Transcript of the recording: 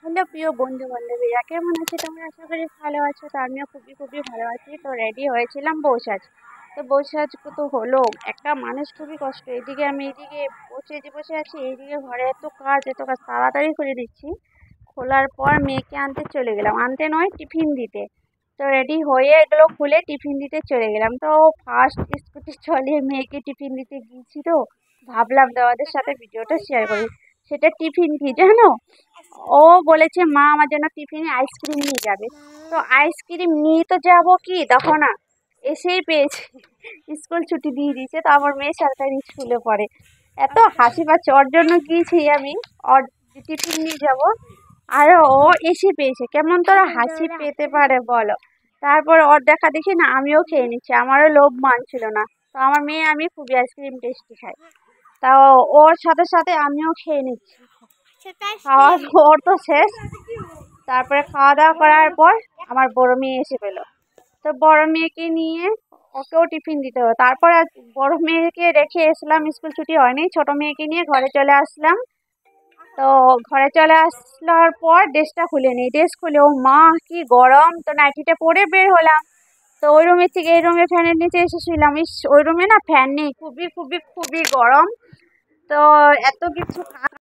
Hello প্রিয় বন্ধু বান্ধবীরা, কেমন আছো তোমরা? আশা করি ভালো আছো। তো আমিও খুবই খুবই ভালো আছি। তো রেডি হয়েছিলাম বউসাজ। তো বউসাজ তো হলো একটা মানুষ খুবই কষ্ট। এদিকে আমি এইদিকে বসে আছি, এইদিকে ঘরে এত কাজ তাড়াতাড়ি করে দিচ্ছি। খোলার পর মেয়েকে আনতে চলে গেলাম, আনতে নয় টিফিন দিতে। তো রেডি হয়ে এগুলো খুলে টিফিন দিতে চলে গেলাম। তো ফার্স্ট স্কুটি চালিয়ে মেয়েকে টিফিন দিতে গিয়েছি। তো ভাবলাম তোমাদের সাথে ভিডিওটা শেয়ার করি। সেটা টিফিন কি জানো? ও বলেছে মা আমার জন্য টিফিনে আইসক্রিম নিয়ে যাবে। তো আইসক্রিম নিয়ে তো যাবো কি, দেখো না এসেই পেয়েছে। স্কুল ছুটি দিয়ে দিয়েছে। তো আমার মেয়ে সরকারি স্কুলে পড়ে। এত হাসি পাচ্ছে, ওর জন্য গিয়েছি আমি, ওর টিফিন নিয়ে যাব। আর ও এসে পেয়েছে, কেমন তোরা হাসি পেতে পারে বলো। তারপর ওর দেখা দেখি না আমিও খেয়ে নিচ্ছি, আমারও লোভ মানছিল না। তো আমার মেয়ে আমি খুবই আইসক্রিম টেস্টি খাই। তাও ওর সাথে সাথে আমিও খেয়ে নিচ্ছি। খাওয়া ওর তো শেষ। তারপরে খাওয়া দাওয়া করার পর আমার বড় মেয়ে এসে পেলো। তো বড় মেয়েকে নিয়ে ওকেও টিফিন দিতে হবে। তারপর আর বড় মেয়েকে রেখে এসলাম, স্কুল ছুটি হয়নি, ছোট মেয়েকে নিয়ে ঘরে চলে আসলাম। তো ঘরে চলে আসলার পর ড্রেসটা খুলে নিই, ড্রেস খুলে ও মা কি গরম, তো নাইটিটা পরে বের হলাম। তো ওই রুমের থেকে এই রুমে ফ্যানের নিচে এসে শুইলাম। ওই রুমে না ফ্যান নেই, খুবই খুবই খুবই গরম। তো এত কিছু